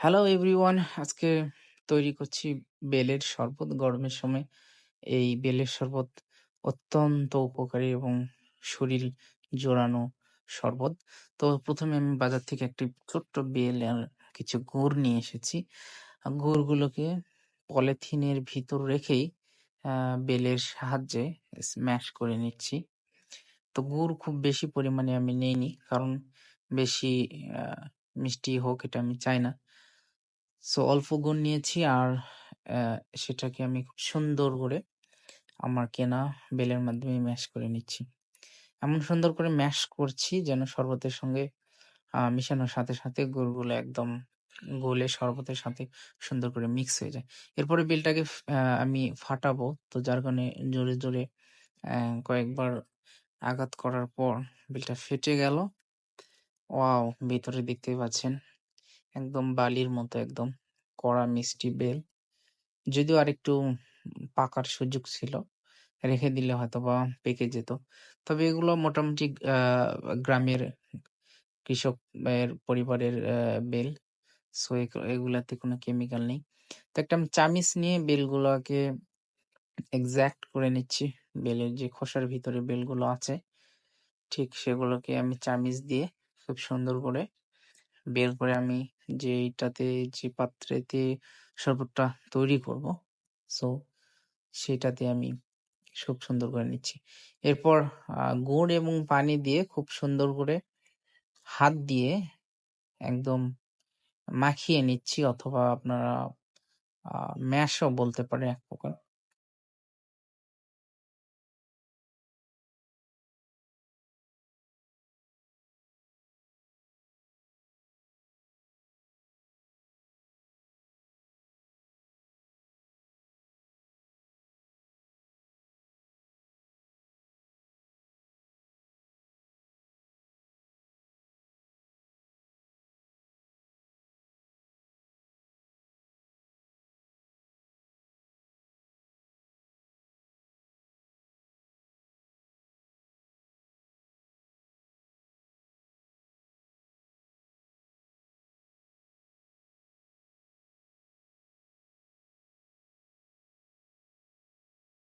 Hello everyone, আজকে তৈরি করছি বেলের শরবত। গরমের সময় এই বেলের শরবত অত্যন্ত উপকারী এবং শরীর জোড়ানো শরবত। তো প্রথমে আমি বাজার থেকে একটি ছোট্ট বেল আর কিছু গুড় নিয়ে এসেছি। গুড়গুলোকে পলিথিনের ভিতর রেখেই বেলের সাহায্যে স্ম্যাশ করে নিচ্ছি। তো গুড় খুব বেশি পরিমাণে আমি নেইনি, কারণ বেশি মিষ্টি হোক এটা আমি চাই না। সো অল্প গুড় নিয়েছি আর সেটাকে আমি খুব সুন্দর করে আমার কেনা বেলের মাধ্যমে ম্যাশ করে নিচ্ছি। এমন সুন্দর করে ম্যাশ করছি যেন শরবতের সঙ্গে মিশানোর সাথে সাথে গুড়গুলো একদম গলে শরবতের সাথে সুন্দর করে মিক্স হয়ে যায়। এরপরে বেলটাকে আমি ফাটাবো, তো যার কারণে জোরে জোরে কয়েকবার আঘাত করার পর বেলটা ফেটে গেল। ওয়াও! ভিতরে দেখতেই পাচ্ছেন একদম বালির মতো, একদম কড়া মিষ্টি বেল। যদিও আরেকটু পাকার সুযোগ ছিল, রেখে দিলে হয়তোবা পেকে যেত। তবে এগুলো মোটামুটি গ্রামের কৃষকের পরিবারের বেল। সো এগুলাতে কোনো কেমিক্যাল নেই। তো একটা আমি চামিচ নিয়ে বেলগুলোকে এক্সাক্ট করে নিচ্ছি। বেলের যে খোসার ভিতরে বেলগুলো আছে, ঠিক সেগুলোকে আমি চামিচ দিয়ে খুব সুন্দর করে বের করে আমি যে পাত্রেতে শরবতটা তৈরি করব, সো সেটাতে আমি খুব সুন্দর করে নিচ্ছি। এরপর গুড় এবং পানি দিয়ে খুব সুন্দর করে হাত দিয়ে একদম মাখিয়ে নিচ্ছি, অথবা আপনারা ম্যাশও বলতে পারেন এক প্রকার।